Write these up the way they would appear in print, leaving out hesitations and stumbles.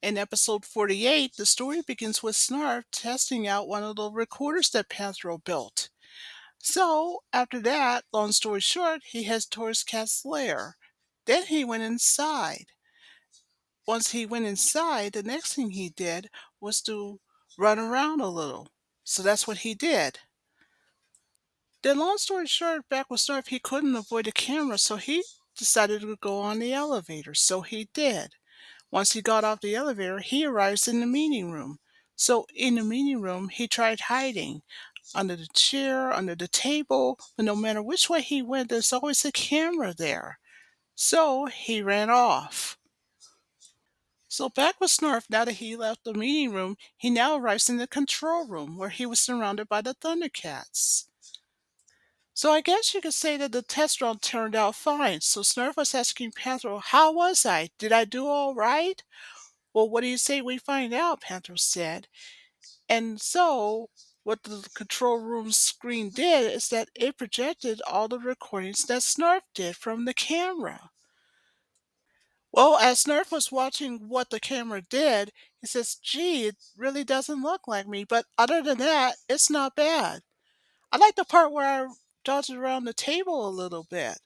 In episode 48, the story begins with Snarf testing out one of the recorders that Panthro built. So, after that, long story short, he heads towards Cat's lair. Then he went inside. Once he went inside, the next thing he did was to run around a little. So that's what he did. Then, long story short, back with Snarf, he couldn't avoid the camera, so he decided to go on the elevator. So he did. Once he got off the elevator, he arrives in the meeting room. So in the meeting room, he tried hiding under the chair, under the table, but no matter which way he went, there's always a camera there. So he ran off. So back with Snarf, now that he left the meeting room, he now arrives in the control room where he was surrounded by the Thundercats. So I guess you could say that the test run turned out fine. So Snarf was asking Panthro, how was I? Did I do all right? Well, what do you say we find out? Panthro said. And so, what the control room screen did is that it projected all the recordings that Snarf did from the camera. Well, as Snarf was watching what the camera did, he says, gee, it really doesn't look like me, but other than that, it's not bad. I like the part where I dodged around the table a little bit.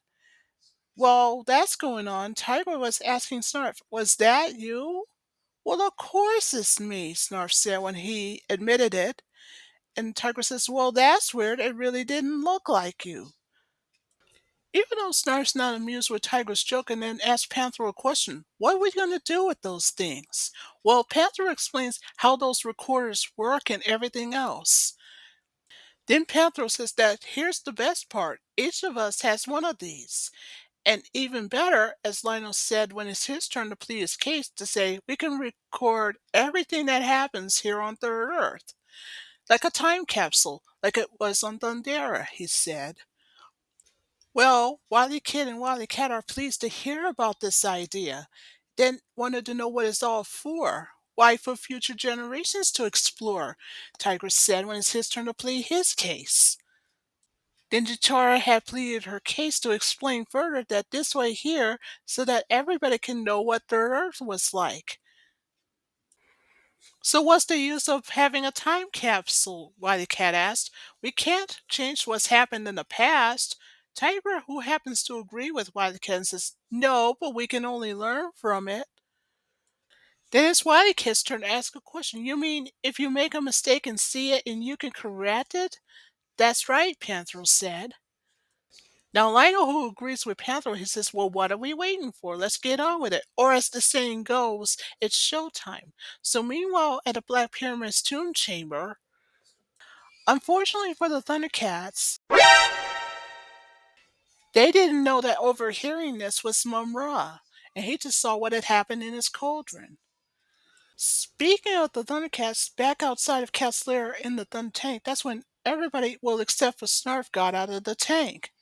While that's going on, Tiger was asking Snarf, was that you? Well, of course it's me, Snarf said when he admitted it. And Tiger says, well, that's weird. It really didn't look like you. Even though Snarf's not amused with Tiger's joke and then asks Panther a question, what are we going to do with those things? Well, Panther explains how those recorders work and everything else. Then Panther says that here's the best part. Each of us has one of these. And even better, as Lionel said when it's his turn to plead his case, to say we can record everything that happens here on Third Earth. Like a time capsule, like it was on Thundera, he said. Well, Wily Kid and Wily Cat are pleased to hear about this idea. Then wanted to know what it's all for. Why, for future generations to explore, Tiger said when it's his turn to plead his case. Then Jatara had pleaded her case to explain further that this way here so that everybody can know what Third Earth was like. So what's the use of having a time capsule? Wily Cat asked. We can't change what's happened in the past. Tiger, who happens to agree with Wily Cat, says, no, but we can only learn from it. Then it's Wily Cat's turn to ask a question. You mean if you make a mistake and see it and you can correct it? That's right, Panthro said. Now Lionel, who agrees with Panthro, he says, well, what are we waiting for? Let's get on with it. Or as the saying goes, it's showtime. So meanwhile, at the Black Pyramid's tomb chamber, unfortunately for the Thundercats, they didn't know that overhearing this was Mumm-ra, and he just saw what had happened in his cauldron. Speaking of the Thundercats, back outside of Cat's lair in the Thunder Tank, that's when everybody, well, except for Snarf, got out of the tank.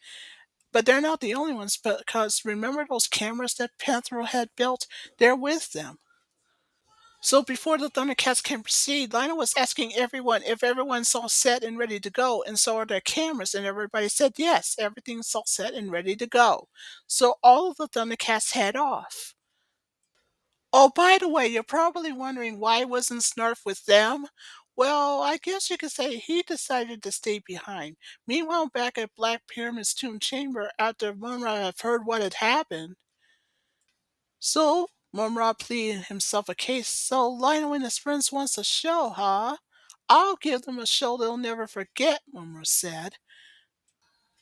But they're not the only ones because remember those cameras that Panthro had built? They're with them. So before the Thundercats can proceed, Lionel was asking everyone if everyone's all set and ready to go, and so are their cameras, and everybody said yes, everything's all set and ready to go. So all of the Thundercats head off. Oh, by the way, you're probably wondering why wasn't Snarf with them? Well, I guess you could say he decided to stay behind. Meanwhile, back at Black Pyramid's tomb chamber, after Mumm-ra had heard what had happened, so Mumm-ra pleaded himself a case. So Lionel and his friends wants a show, huh? I'll give them a show they'll never forget, Mumm-ra said.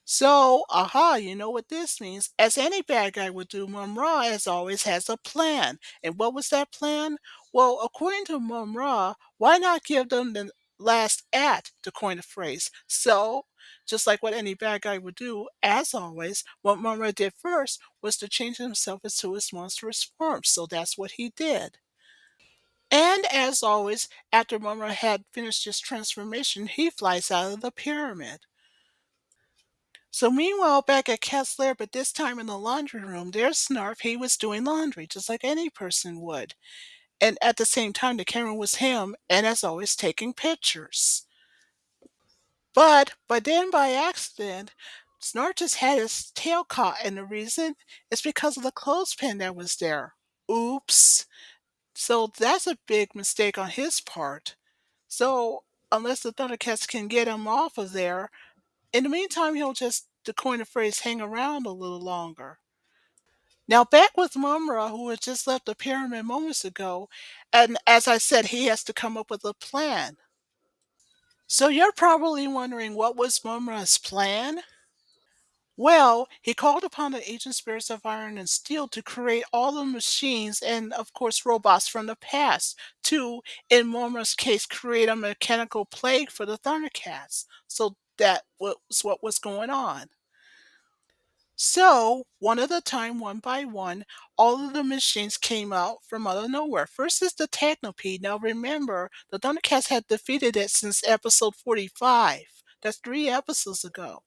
So, aha, you know what this means. As any bad guy would do, Mumm-ra, as always, has a plan. And what was that plan? Well, according to Mumm-ra, why not give them the last act, to coin a phrase? So, just like what any bad guy would do, as always, what Mumm-ra did first was to change himself into his monstrous form. So that's what he did. And as always, after Mumm-ra had finished his transformation, he flies out of the pyramid. So meanwhile, back at Cat's lair, but this time in the laundry room, there's Snarf. He was doing laundry, just like any person would. And at the same time, the camera was him, and as always, taking pictures. But then by accident, Snarf just had his tail caught, and the reason is because of the clothespin that was there. Oops. So that's a big mistake on his part. So unless the Thundercats can get him off of there, in the meantime, he'll just, to coin the phrase, hang around a little longer. Now back with Mumm-ra, who had just left the pyramid moments ago, and as I said, he has to come up with a plan. So you're probably wondering, what was Mumm-ra's plan? Well, he called upon the ancient spirits of iron and steel to create all the machines and, of course, robots from the past to, in Mumm-ra's case, create a mechanical plague for the Thundercats. So that was what was going on. So, one at a time, one by one, all of the machines came out of nowhere. First is the Technopede. Now remember, the Thundercats had defeated it since episode 45. That's 3 episodes ago.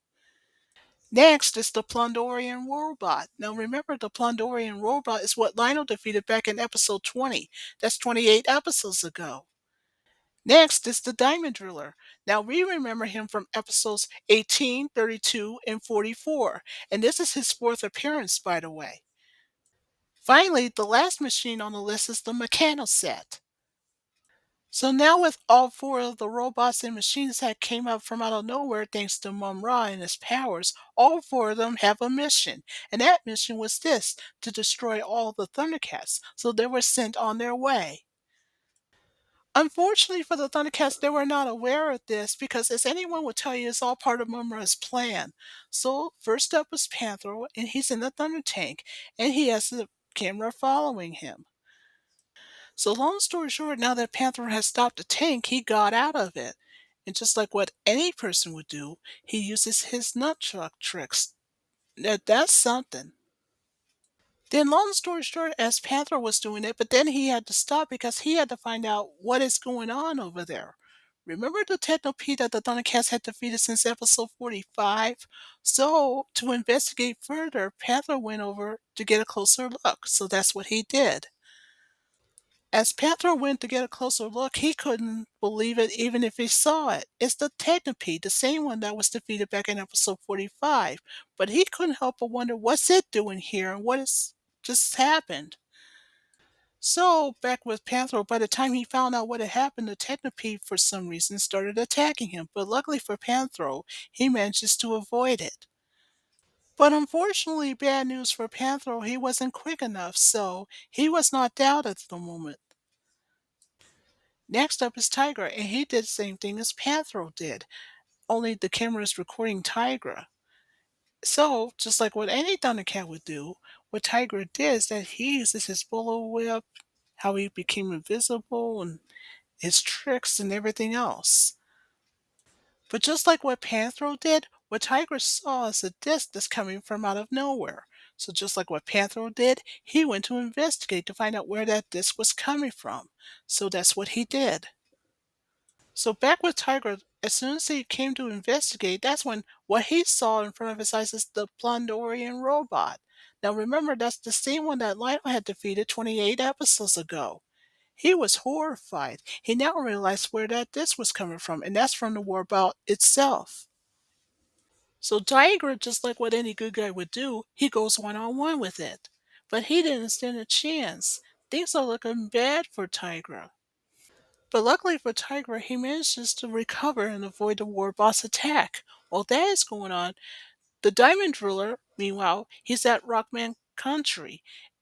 Next is the Plundorian robot. Now remember, the Plundorian robot is what Lionel defeated back in episode 20. That's 28 episodes ago. Next is the Diamond Driller. Now we remember him from episodes 18, 32, and 44, and this is his fourth appearance, by the way. Finally, the last machine on the list is the Mechanoset. So now with all four of the robots and machines that came up from out of nowhere thanks to Mumm-ra and his powers, all four of them have a mission. And that mission was this, to destroy all the Thundercats. So they were sent on their way. Unfortunately for the Thundercats, they were not aware of this because, as anyone would tell you, it's all part of Mumm-ra's plan. So first up was Panthro, and he's in the Thunder Tank, and he has the camera following him. So long story short, now that Panther has stopped the tank, he got out of it. And just like what any person would do, he uses his nunchuck tricks. That's something. Then long story short, as Panther was doing it, but then he had to stop because he had to find out what is going on over there. Remember the Technopede that the Thundercats had defeated since episode 45? So, to investigate further, Panther went over to get a closer look. So that's what he did. As Panther went to get a closer look, he couldn't believe it even if he saw it. It's the Technopede, the same one that was defeated back in episode 45. But he couldn't help but wonder, what's it doing here and what has just happened. So, back with Panther, by the time he found out what had happened, the Technopede, for some reason, started attacking him. But luckily for Panther, he manages to avoid it. But unfortunately, bad news for Panther, he wasn't quick enough, so he was knocked out at the moment. Next up is Tigra, and he did the same thing as Panthro did, only the camera is recording Tigra. So, just like what any Thundercat would do, what Tigra did is that he uses his bullet whip, how he became invisible, and his tricks and everything else. But just like what Panthro did, what Tigra saw is a disc that's coming from out of nowhere. So just like what Panthro did, he went to investigate to find out where that disc was coming from. So that's what he did. So back with Tiger, as soon as he came to investigate, that's when what he saw in front of his eyes is the Plundorian robot. Now remember, that's the same one that Lionel had defeated 28 episodes ago. He was horrified. He now realized where that disc was coming from, and that's from the robot itself. So Tiger, just like what any good guy would do, he goes one-on-one with it. But he didn't stand a chance. Things are looking bad for Tigra. But luckily for Tigra, he manages to recover and avoid the war boss attack. While that is going on, the Diamond Driller, meanwhile, he's at Rockman Country,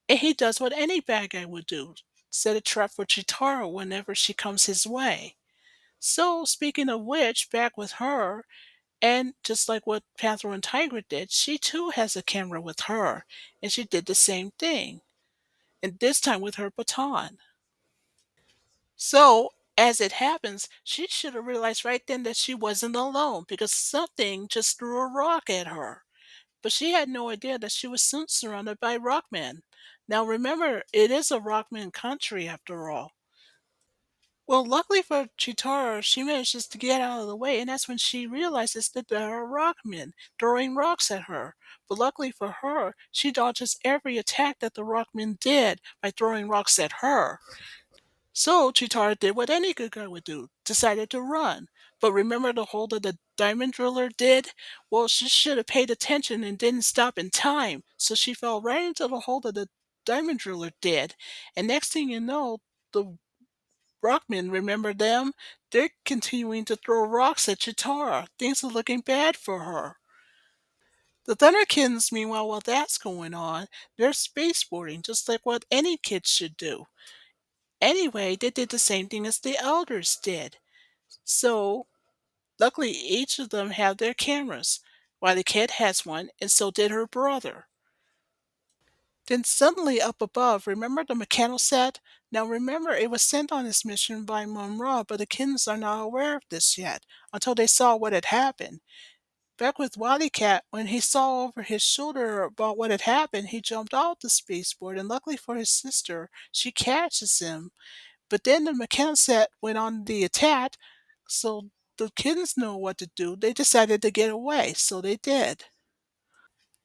and he does what any bad guy would do, set a trap for Chitara whenever she comes his way. So, speaking of which, back with her, and just like what Panther and Tigra did, she too has a camera with her, and she did the same thing, and this time with her baton. So, as it happens, she should have realized right then that she wasn't alone because something just threw a rock at her. But she had no idea that she was soon surrounded by rockmen. Now remember, it is a rockman country after all. Well, luckily for Chitara, she manages to get out of the way, and that's when she realizes that there are rockmen throwing rocks at her. But luckily for her, she dodges every attack that the rockmen did by throwing rocks at her. So Chitara did what any good guy would do, decided to run. But remember the hole that the diamond driller did? Well, she should have paid attention and didn't stop in time. So she fell right into the hole that the diamond driller did. And next thing you know, the Rockmen, remember them? They're continuing to throw rocks at Chitara. Things are looking bad for her. The Thunderkins, meanwhile, while that's going on, they're spaceboarding just like what any kid should do. Anyway, they did the same thing as the elders did. So, luckily, each of them have their cameras. Wily Cat has one, and so did her brother. Then suddenly up above, remember the mechanical set? Now remember, it was sent on this mission by Mumm-ra, but the kids are not aware of this yet, until they saw what had happened. Back with Wily Cat, when he saw over his shoulder about what had happened, he jumped off the spaceport, and luckily for his sister, she catches him. But then the mechanical set went on the attack, so the kids know what to do. They decided to get away, so they did.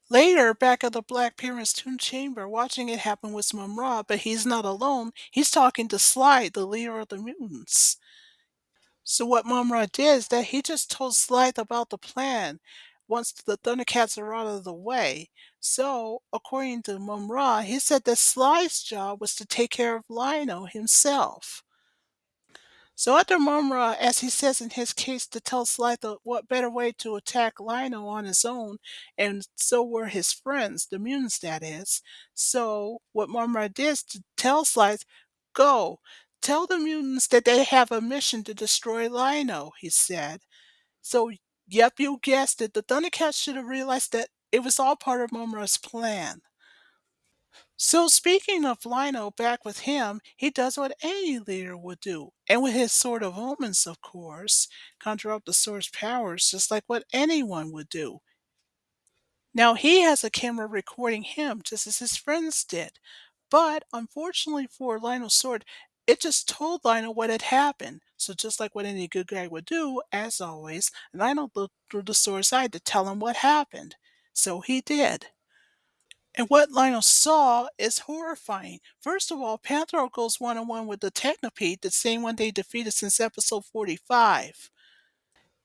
Later, back at the Black Pyramid's tomb chamber, watching it happen with Mumm-ra, but he's not alone. He's talking to Slide, the leader of the mutants. So what Mumm-ra did is that he just told Slide about the plan once the Thundercats are out of the way. So, according to Mumm-ra, he said that Slide's job was to take care of Lino himself. So after Mumm-ra, as he says in his case, to tell Slytha what better way to attack Lino on his own, and so were his friends, the mutants that is. So what Mumm-ra did is to tell Slythe, go, tell the mutants that they have a mission to destroy Lino, he said. So, yep, you guessed it, the Thundercats should have realized that it was all part of Mumm-ra's plan. So speaking of Lionel back with him, he does what any leader would do. And with his Sword of Omens, of course, conjure up the sword's powers just like what anyone would do. Now he has a camera recording him just as his friends did. But unfortunately for Lionel's sword, it just told Lionel what had happened. So just like what any good guy would do, as always, Lionel looked through the sword's eye to tell him what happened. So he did. And what Lionel saw is horrifying. First of all, Panthro goes one on one with the Technopede, the same one they defeated since episode 45.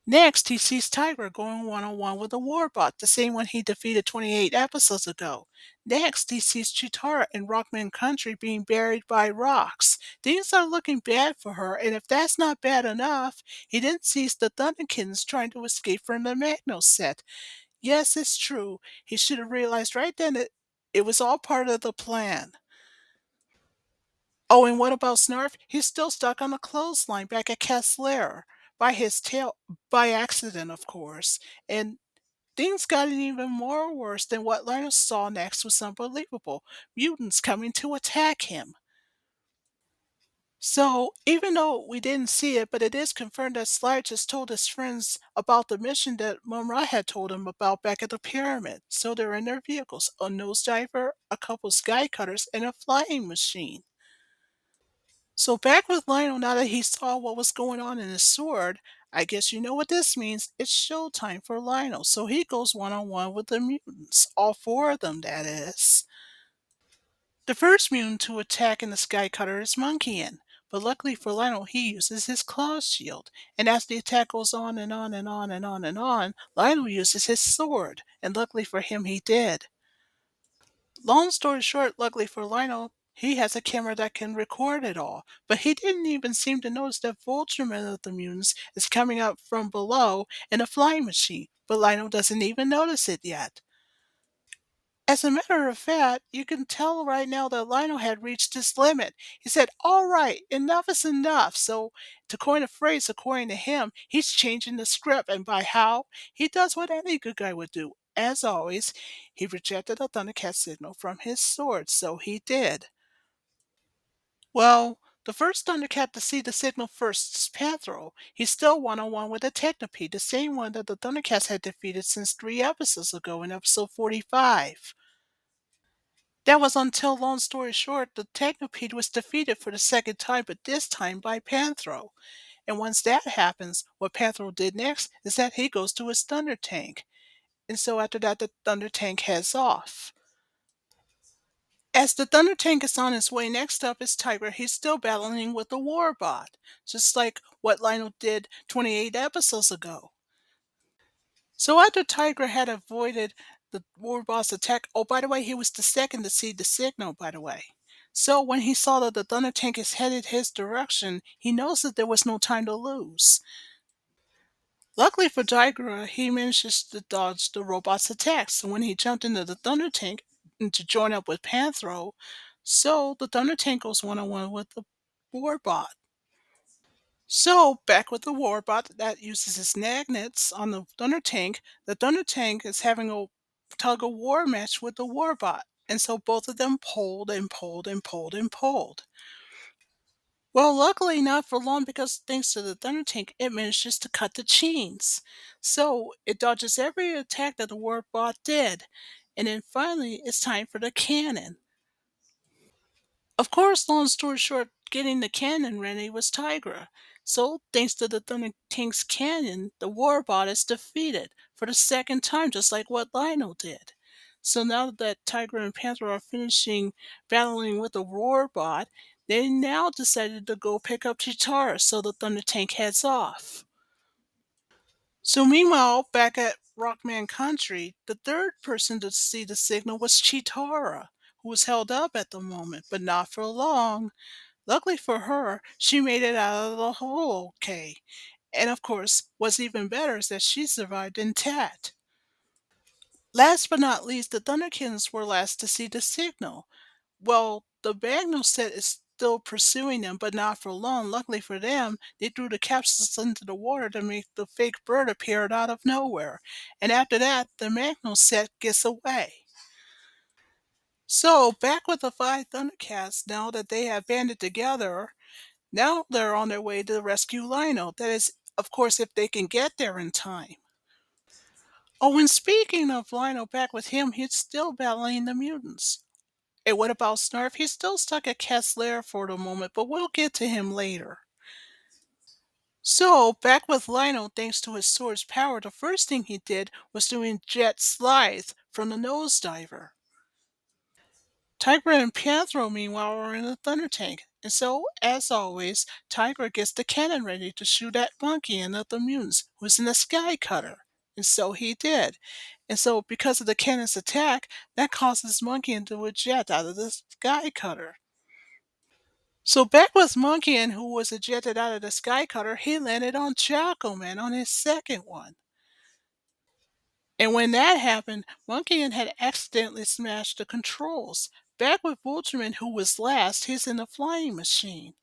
Next, he sees Tiger going one on one with a Warbot, the same one he defeated 28 episodes ago. Next, he sees Chitara in Rockman Country being buried by rocks. Things are looking bad for her, and if that's not bad enough, he then sees the Thunderkins trying to escape from the Magno set. Yes, it's true. He should have realized right then that it was all part of the plan. Oh, and what about Snarf? He's still stuck on the clothesline back at Cat's lair by his tail, by accident, of course. And things got even more worse than what Linus saw next was unbelievable. Mutants coming to attack him. So, even though we didn't see it, but it is confirmed that Sly just told his friends about the mission that Mumm-ra had told him about back at the pyramid. So they're in their vehicles, a nosediver, a couple sky cutters, and a flying machine. So back with Lionel now that he saw what was going on in his sword, I guess you know what this means. It's showtime for Lionel. So he goes one on one with the mutants. All four of them, that is. The first mutant to attack in the Sky Cutter is Monkeyan, but luckily for Lionel, he uses his claw shield. And as the attack goes on and on and on and on and on, Lionel uses his sword, and luckily for him, he did. Long story short, luckily for Lionel, he has a camera that can record it all, but he didn't even seem to notice that Vultureman of the Mutants is coming up from below in a flying machine, but Lionel doesn't even notice it yet. As a matter of fact, you can tell right now that Lionel had reached his limit. He said, all right, enough is enough. So, to coin a phrase, according to him, he's changing the script. And by how? He does what any good guy would do. As always, he rejected a Thundercat signal from his sword, so he did. Well, the first Thundercat to see the signal first is Panthro. He's still one on one with the Technopede, the same one that the Thundercats had defeated since 3 episodes ago in episode 45. That was until, long story short, the Technopede was defeated for the second time, but this time by Panthro. And once that happens, what Panthro did next is that he goes to his Thunder Tank. And so after that, the Thunder Tank heads off. As the Thunder Tank is on his way, next up is Tiger. He's still battling with the Warbot, just like what Lionel did 28 episodes ago. So after Tiger had avoided the Warbot's attack, oh, by the way, he was the second to see the signal, by the way. So when he saw that the Thunder Tank is headed his direction, he knows that there was no time to lose. Luckily for Tigra, he manages to dodge the robot's attacks. So when he jumped into the Thunder Tank to join up with Panthro, so the Thunder Tank goes one on one with the Warbot. So back with the Warbot that uses his magnets on the Thunder Tank is having a tug of war match with the Warbot. And so both of them pulled and pulled and pulled and pulled. Well, luckily not for long because thanks to the Thunder Tank, it manages to cut the chains. So it dodges every attack that the Warbot did. And then finally, it's time for the cannon. Of course, long story short, getting the cannon ready was Tigra. So, thanks to the Thunder Tank's cannon, the Warbot is defeated for the second time, just like what Lionel did. So now that Tigra and Panther are finishing battling with the Warbot, they now decided to go pick up Chitara, so the Thunder Tank heads off. So meanwhile, back at Rockman Country, the third person to see the signal was Chitara, who was held up at the moment, but not for long. Luckily for her, she made it out of the hole okay. And of course, what's even better is that she survived intact. Last but not least, the Thunderkins were last to see the signal. Well, the Magnum set is still pursuing them, but not for long. Luckily for them, they threw the capsules into the water to make the fake bird appear out of nowhere. And after that, the Magnum set gets away. So, back with the five Thundercats, now that they have banded together, now they're on their way to rescue Lionel. That is, of course, if they can get there in time. Oh, and speaking of Lionel, back with him, he's still battling the mutants. And what about Snarf? He's still stuck at Cat's Lair for the moment, but we'll get to him later. So, back with Lionel, thanks to his sword's power, the first thing he did was doing jet slides from the nose diver. Tigra and Panthro, meanwhile, are in the Thunder Tank. And so, as always, Tigra gets the cannon ready to shoot at Monkey and the mutants, who's in the Sky Cutter. And so he did. And so, because of the cannon's attack, that causes Monkey to eject out of the Sky Cutter. So back with Monkey, who was ejected out of the Sky Cutter, he landed on Jocko Man on his second one. And when that happened, Monkey had accidentally smashed the controls. Back with Vultureman, who was last, he's in the flying machine.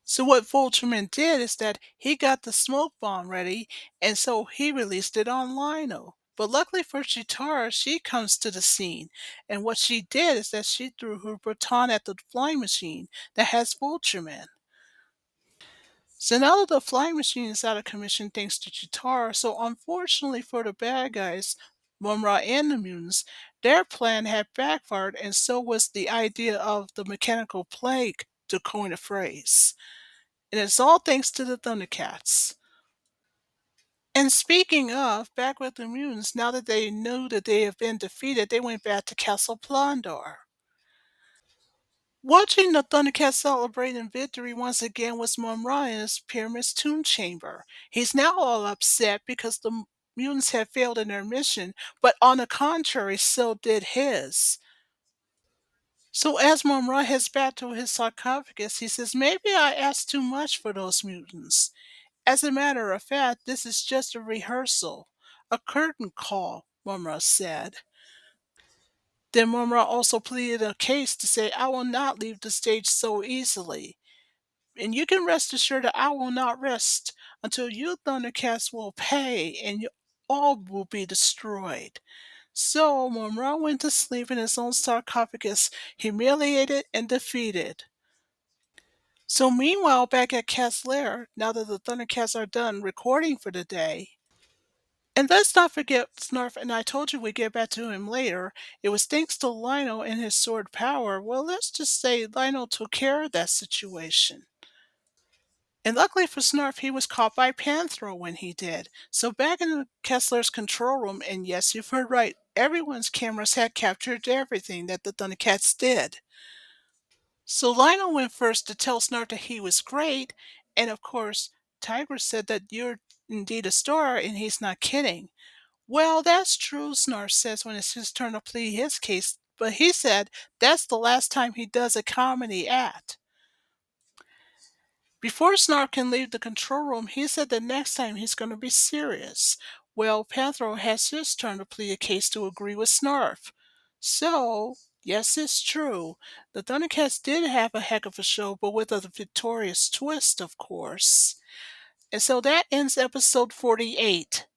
So what Vultureman did is that he got the smoke bomb ready, and so he released it on Lino. But luckily for Chitara, she comes to the scene, and what she did is that she threw her baton at the flying machine that has Vultureman. So now that the flying machine is out of commission thanks to Chitara, so unfortunately for the bad guys, Mumm-ra and the mutants, their plan had backfired, and so was the idea of the mechanical plague, to coin a phrase. And it's all thanks to the Thundercats. And speaking of, back with the mutants, now that they knew that they have been defeated, they went back to Castle Plondor. Watching the Thundercats celebrating victory once again was Mumm-ra in his Pyramid's tomb chamber. He's now all upset because the mutants had failed in their mission, but on the contrary, so did his. So as Mumm-ra heads back to his sarcophagus, he says, maybe I asked too much for those mutants. As a matter of fact, this is just a rehearsal, a curtain call, Mumm-ra said. Then Mumm-ra also pleaded a case to say, I will not leave the stage so easily. And you can rest assured that I will not rest until you Thundercats will pay and you all will be destroyed. So Mumm-ra went to sleep in his own sarcophagus, humiliated and defeated. So meanwhile, back at Cat's Lair, now that the Thundercats are done recording for the day, and let's not forget Snarf, and I told you we'd get back to him later. It was thanks to Lionel and his sword power. Well, let's just say Lionel took care of that situation. And luckily for Snarf, he was caught by Panthro when he did. So back in Kessler's control room, and yes, you've heard right, everyone's cameras had captured everything that the Thundercats did. So Lionel went first to tell Snarf that he was great, and of course, Tiger said that you're indeed a star, and he's not kidding. Well, that's true, Snarf says when it's his turn to plead his case, but he said that's the last time he does a comedy act. Before Snarf can leave the control room, he said that next time he's going to be serious. Well, Panthro has his turn to plead a case to agree with Snarf. So, yes, it's true. The Thundercats did have a heck of a show, but with a victorious twist, of course. And so that ends episode 48.